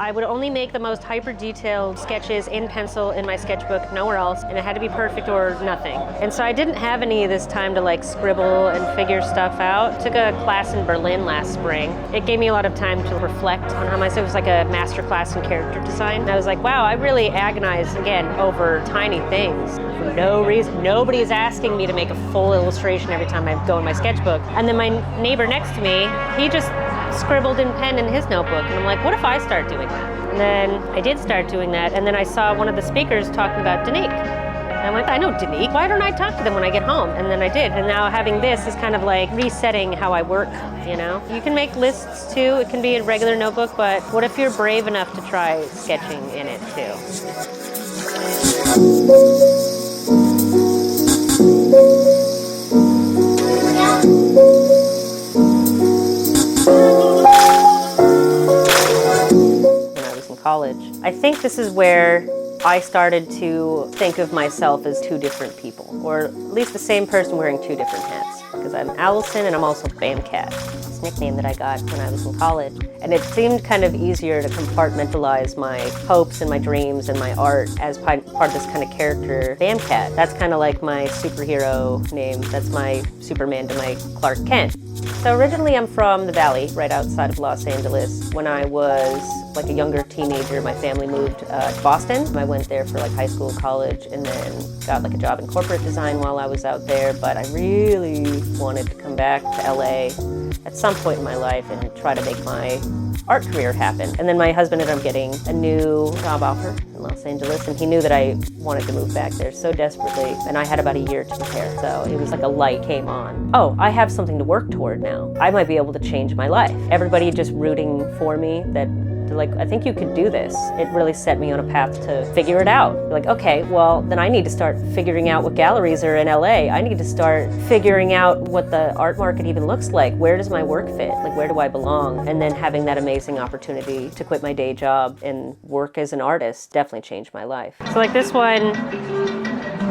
I would only make the most hyper-detailed sketches in pencil in my sketchbook, nowhere else, and it had to be perfect or nothing. And so I didn't have any of this time to like scribble and figure stuff out. Took a class in Berlin last spring. It gave me a lot of time to reflect on how myself. It was like a master class in character design. And I was like, wow, I really agonize, again, over tiny things for no reason. Nobody is asking me to make a full illustration every time I go in my sketchbook. And then my neighbor next to me, he just scribbled in pen in his notebook, and I'm like, what if I start doing that? And then I did start doing that, and then I saw one of the speakers talking about Danique. And I went, I know Danique, why don't I talk to them when I get home? And then I did, and now having this is kind of like resetting how I work, you know? You can make lists too, it can be a regular notebook, but what if you're brave enough to try sketching in it too? College. I think this is where I started to think of myself as two different people, or at least the same person wearing two different hats. Because I'm Allison and I'm also Bamcat. This nickname that I got when I was in college. And it seemed kind of easier to compartmentalize my hopes and my dreams and my art as part of this kind of character, Bamcat. That's kind of like my superhero name. That's my Superman to my Clark Kent. So originally I'm from the Valley, right outside of Los Angeles. When I was like a younger teenager, my family moved to Boston. I went there for like high school, college, and then got like a job in corporate design while I was out there. But I really wanted to come back to LA at some point in my life and try to make my art career happen. And then my husband ended up getting a new job offer in Los Angeles, and he knew that I wanted to move back there so desperately, and I had about a year to prepare. So it was like a light came on. Oh, I have something to work toward now. I might be able to change my life. Everybody just rooting for me that they're like, I think you could do this. It really set me on a path to figure it out. Like, okay, well, then I need to start figuring out what galleries are in LA. I need to start figuring out what the art market even looks like. Where does my work fit? Like, where do I belong? And then having that amazing opportunity to quit my day job and work as an artist definitely changed my life. So like this one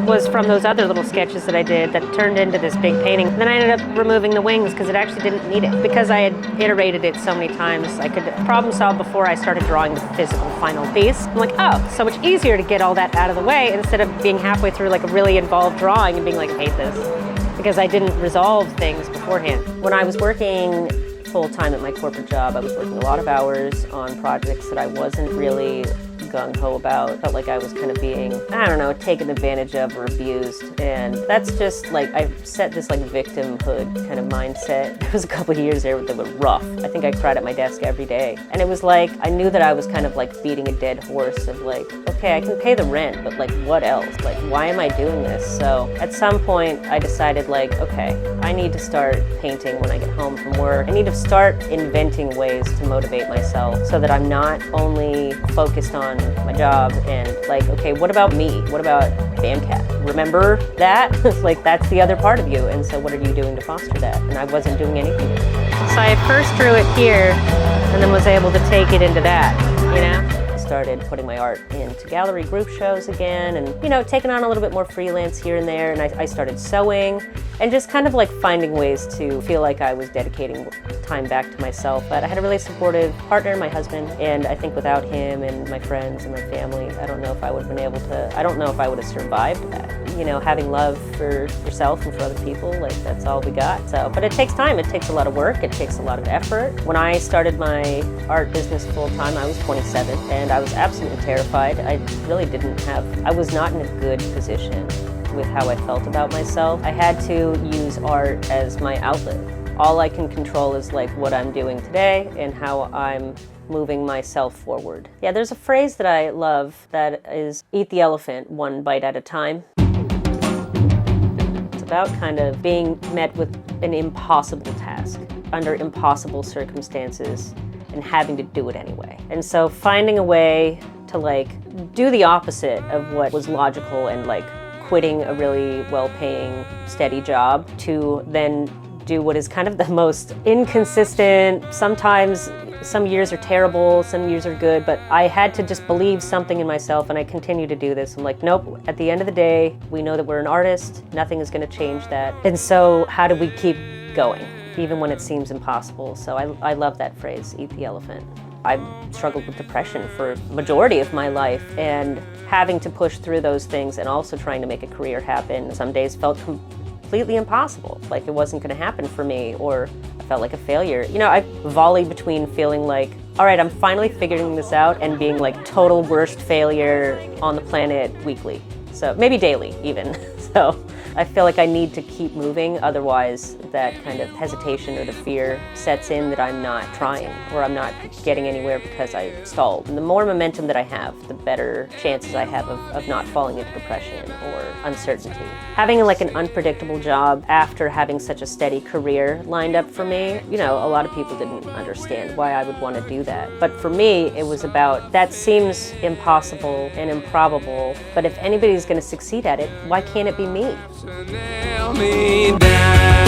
was from those other little sketches that I did that turned into this big painting. And then I ended up removing the wings because it actually didn't need it. Because I had iterated it so many times, I could problem solve before I started drawing the physical final piece. I'm like, oh, so much easier to get all that out of the way instead of being halfway through like a really involved drawing and being like, I hate this. Because I didn't resolve things beforehand. When I was working full-time at my corporate job, I was working a lot of hours on projects that I wasn't really gung-ho about. Felt like I was kind of being, I don't know, taken advantage of or abused. And that's just like, I set this like victimhood kind of mindset. There was a couple of years there that were rough. I think I cried at my desk every day. And it was like, I knew that I was kind of like beating a dead horse of like, okay, I can pay the rent, but like what else? Like, why am I doing this? So at some point I decided like, okay, I need to start painting when I get home from work. I need to start inventing ways to motivate myself so that I'm not only focused on my job and like, okay, what about me? What about Bamcat? Remember that? Like, that's the other part of you, and so what are you doing to foster that? And I wasn't doing anything. So I first drew it here and then was able to take it into that, you know? Started putting my art into gallery group shows again and, you know, taking on a little bit more freelance here and there, and I started sewing and just kind of like finding ways to feel like I was dedicating time back to myself. But I had a really supportive partner, my husband, and I think without him and my friends and my family, I don't know if I would have been able to, I don't know if I would have survived that. You know, having love for yourself and for other people, like that's all we got. So, but it takes time, it takes a lot of work, it takes a lot of effort. When I started my art business full time, I was 27 and I was absolutely terrified. I really didn't have, I was not in a good position with how I felt about myself. I had to use art as my outlet. All I can control is like what I'm doing today and how I'm moving myself forward. Yeah, there's a phrase that I love that is, eat the elephant one bite at a time. It's about kind of being met with an impossible task under impossible circumstances and having to do it anyway. And so finding a way to like do the opposite of what was logical and like quitting a really well-paying, steady job to then do what is kind of the most inconsistent, sometimes some years are terrible, some years are good, but I had to just believe something in myself, and I continue to do this. I'm like, nope, at the end of the day, we know that we're an artist, nothing is gonna change that. And so how do we keep going, even when it seems impossible? So I love that phrase, eat the elephant. I've struggled with depression for the majority of my life, and having to push through those things and also trying to make a career happen some days felt completely impossible, like it wasn't going to happen for me, or I felt like a failure. You know, I volleyed between feeling like, all right, I'm finally figuring this out, and being like total worst failure on the planet weekly. So maybe daily even. So I feel like I need to keep moving, otherwise that kind of hesitation or the fear sets in that I'm not trying, or I'm not getting anywhere because I stalled. And the more momentum that I have, the better chances I have of not falling into depression or uncertainty. Having like an unpredictable job after having such a steady career lined up for me, you know, a lot of people didn't understand why I would want to do that. But for me, it was about, that seems impossible and improbable, but if anybody's going to succeed at it, why can't it be me? Nail me down.